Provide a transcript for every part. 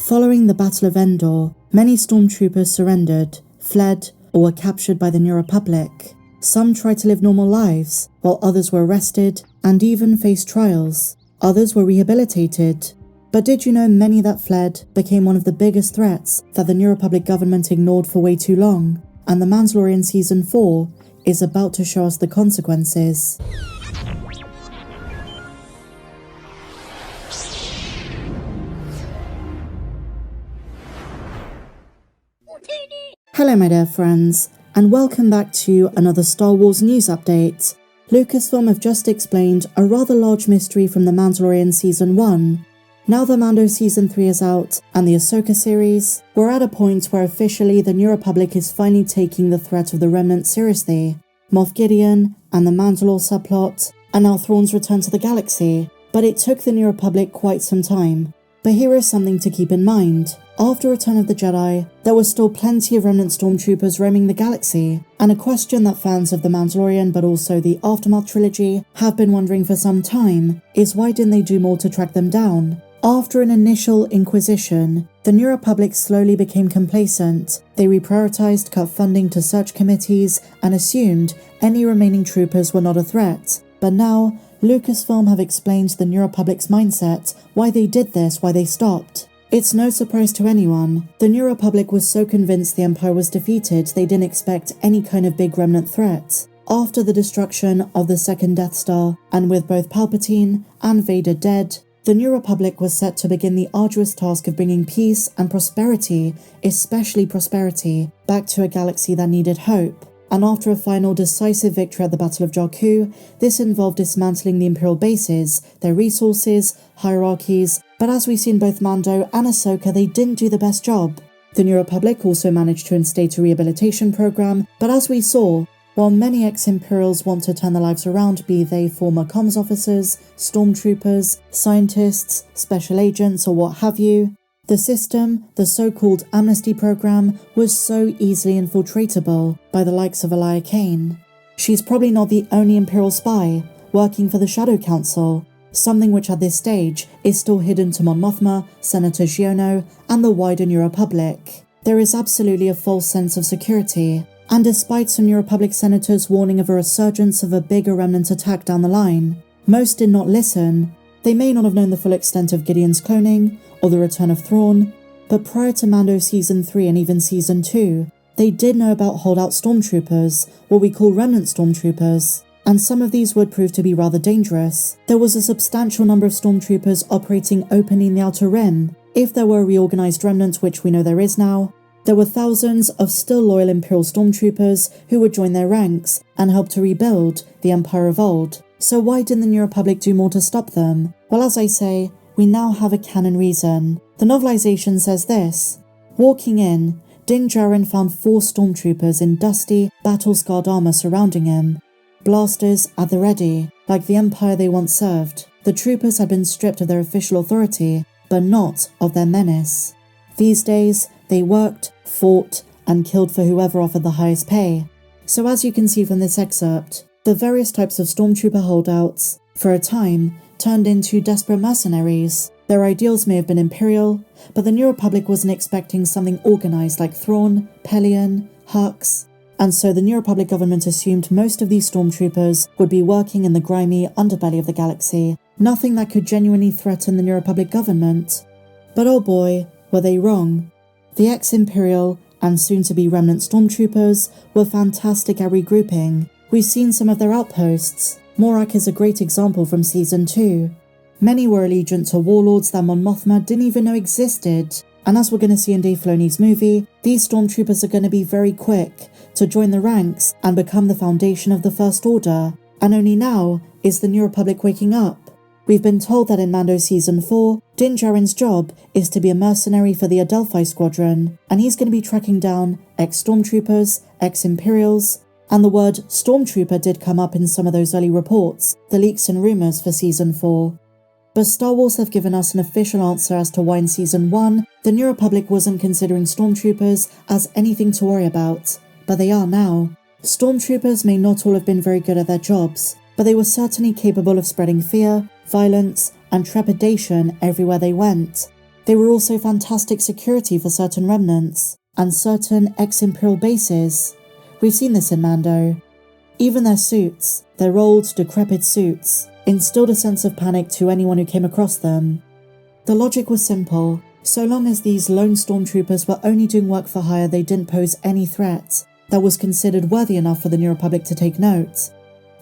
Following the Battle of Endor, many stormtroopers surrendered, fled, or were captured by the New Republic. Some tried to live normal lives, while others were arrested and even faced trials. Others were rehabilitated. But did you know many that fled became one of the biggest threats that the New Republic government ignored for way too long? And The Mandalorian Season 4 is about to show us the consequences. Hello my dear friends, and welcome back to another Star Wars news update. Lucasfilm have just explained a rather large mystery from The Mandalorian Season 1. Now that Mando Season 3 is out, and the Ahsoka series, we're at a point where officially the New Republic is finally taking the threat of the Remnant seriously. Moff Gideon, and the Mandalore subplot, and now Thrawn's return to the galaxy. But it took the New Republic quite some time. But here is something to keep in mind. After Return of the Jedi, there were still plenty of Remnant Stormtroopers roaming the galaxy, and a question that fans of The Mandalorian but also the Aftermath trilogy have been wondering for some time is why didn't they do more to track them down? After an initial inquisition, the New Republic slowly became complacent. They reprioritized, cut funding to search committees, and assumed any remaining troopers were not a threat. But now, Lucasfilm have explained the New Republic's mindset, why they did this, why they stopped. It's no surprise to anyone. The New Republic was so convinced the Empire was defeated they didn't expect any kind of big remnant threat. After the destruction of the second Death Star, and with both Palpatine and Vader dead, the New Republic was set to begin the arduous task of bringing peace and prosperity, especially prosperity, back to a galaxy that needed hope. And after a final decisive victory at the Battle of Jakku, this involved dismantling the Imperial bases, their resources, hierarchies, but as we see in both Mando and Ahsoka, they didn't do the best job. The New Republic also managed to instate a rehabilitation program, but as we saw, while many ex-Imperials want to turn their lives around, be they former comms officers, stormtroopers, scientists, special agents, or what have you, the system, the so-called amnesty program, was so easily infiltratable by the likes of Elia Kane. She's probably not the only Imperial spy working for the Shadow Council, something which at this stage is still hidden to Mon Mothma, Senator Xiono, and the wider New Republic. There is absolutely a false sense of security, and despite some New Republic senators warning of a resurgence of a bigger remnant attack down the line, most did not listen. They may not have known the full extent of Gideon's cloning, or the return of Thrawn, but prior to Mando Season 3 and even Season 2, they did know about holdout stormtroopers, what we call remnant stormtroopers, and some of these would prove to be rather dangerous. There was a substantial number of stormtroopers operating openly in the Outer Rim. If there were a reorganized remnant, which we know there is now, there were thousands of still loyal Imperial stormtroopers who would join their ranks and help to rebuild the Empire of old. So why didn't the New Republic do more to stop them? Well, as I say, we now have a canon reason. The novelization says this: walking in, Din Djarin found 4 stormtroopers in dusty, battle-scarred armor surrounding him. Blasters at the ready, like the Empire they once served. The troopers had been stripped of their official authority, but not of their menace. These days, they worked, fought, and killed for whoever offered the highest pay. So as you can see from this excerpt, the various types of stormtrooper holdouts, for a time, turned into desperate mercenaries. Their ideals may have been Imperial, but the New Republic wasn't expecting something organized like Thrawn, Pelion, Hux, and so the New Republic government assumed most of these stormtroopers would be working in the grimy underbelly of the galaxy, nothing that could genuinely threaten the New Republic government. But oh boy, were they wrong. The ex-Imperial and soon-to-be remnant stormtroopers were fantastic at regrouping. We've seen some of their outposts. Morak is a great example from Season 2. Many were allegiant to warlords that Mon Mothma didn't even know existed. And as we're going to see in Dave Filoni's movie, these stormtroopers are going to be very quick to join the ranks and become the foundation of the First Order. And only now is the New Republic waking up. We've been told that in Mando Season 4, Din Djarin's job is to be a mercenary for the Adelphi Squadron, and he's going to be tracking down ex-stormtroopers, ex-Imperials, and the word Stormtrooper did come up in some of those early reports, the leaks and rumours for Season 4. But Star Wars have given us an official answer as to why in Season 1, the New Republic wasn't considering Stormtroopers as anything to worry about, but they are now. Stormtroopers may not all have been very good at their jobs, but they were certainly capable of spreading fear, violence, and trepidation everywhere they went. They were also fantastic security for certain remnants and certain ex-Imperial bases. We've seen this in Mando. Even their suits, their old, decrepit suits, instilled a sense of panic to anyone who came across them. The logic was simple. So long as these lone stormtroopers were only doing work for hire, they didn't pose any threat that was considered worthy enough for the New Republic to take note.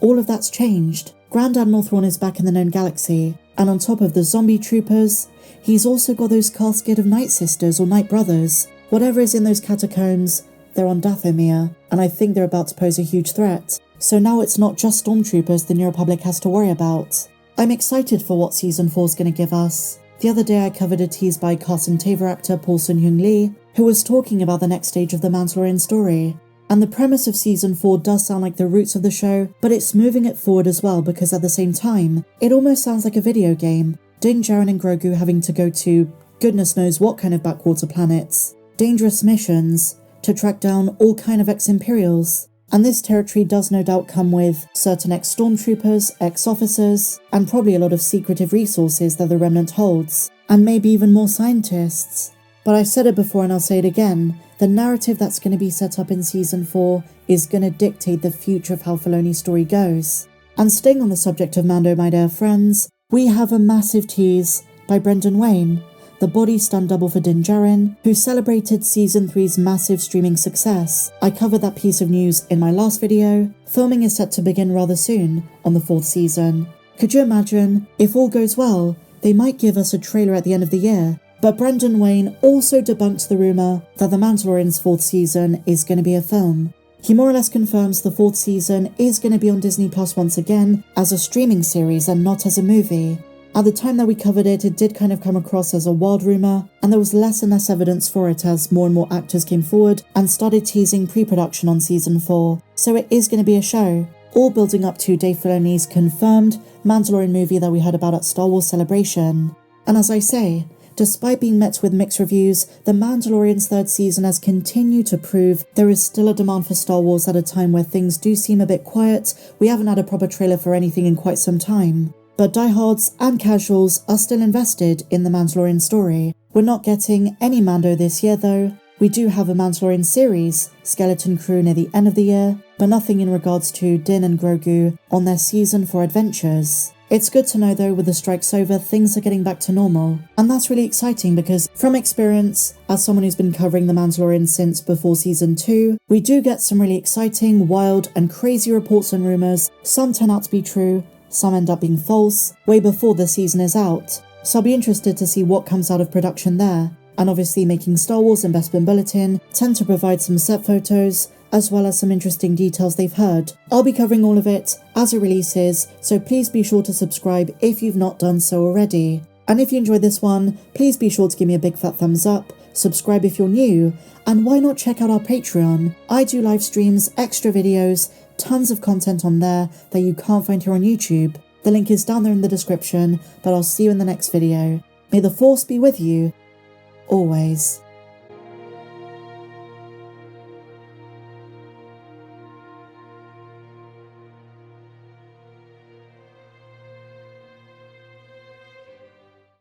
All of that's changed. Grand Admiral Thrawn is back in the known galaxy, and on top of the zombie troopers, he's also got those cascade of Night Sisters or Night Brothers. Whatever is in those catacombs, they're on Dathomir, and I think they're about to pose a huge threat. So now it's not just stormtroopers the New Republic has to worry about. I'm excited for what Season 4 is going to give us. The other day I covered a tease by Carson Taver actor Paul Sun-Hyung Lee, who was talking about the next stage of the Mandalorian story. And the premise of Season 4 does sound like the roots of the show, but it's moving it forward as well because at the same time, it almost sounds like a video game. Din Djarin and Grogu having to go to goodness knows what kind of backwater planets, dangerous missions, to track down all kind of ex-Imperials. And this territory does no doubt come with certain ex-stormtroopers, ex-officers, and probably a lot of secretive resources that the Remnant holds, and maybe even more scientists. But I've said it before and I'll say it again, the narrative that's going to be set up in Season 4 is going to dictate the future of how Filoni's story goes. And staying on the subject of Mando, my dear friends, we have a massive tease by Brendan Wayne, the body stunt double for Din Djarin, who celebrated Season 3's massive streaming success. I covered that piece of news in my last video. Filming is set to begin rather soon on the 4th season. Could you imagine, if all goes well, they might give us a trailer at the end of the year. But Brendan Wayne also debunked the rumour that The Mandalorian's 4th season is going to be a film. He more or less confirms the 4th season is going to be on Disney Plus once again as a streaming series and not as a movie. At the time that we covered it, it did kind of come across as a wild rumour, and there was less and less evidence for it as more and more actors came forward and started teasing pre-production on Season 4. So it is going to be a show, all building up to Dave Filoni's confirmed Mandalorian movie that we heard about at Star Wars Celebration. And as I say, despite being met with mixed reviews, The Mandalorian's 3rd season has continued to prove there is still a demand for Star Wars at a time where things do seem a bit quiet. We haven't had a proper trailer for anything in quite some time. But diehards and casuals are still invested in the Mandalorian story. We're not getting any Mando this year though. We do have a Mandalorian series, Skeleton Crew, near the end of the year, but nothing in regards to Din and Grogu on their Season 4 adventures. It's good to know though, with the strikes over, things are getting back to normal. And that's really exciting because, from experience, as someone who's been covering The Mandalorian since before Season 2, we do get some really exciting, wild and crazy reports and rumours. Some turn out to be true, some end up being false, way before the season is out. So I'll be interested to see what comes out of production there. And obviously Making Star Wars and Bespin Bulletin tend to provide some set photos, as well as some interesting details they've heard. I'll be covering all of it as it releases, so please be sure to subscribe if you've not done so already. And if you enjoyed this one, please be sure to give me a big fat thumbs up, subscribe if you're new, and why not check out our Patreon? I do live streams, extra videos, tons of content on there that you can't find here on YouTube. The link is down there in the description, but I'll see you in the next video. May the Force be with you, always.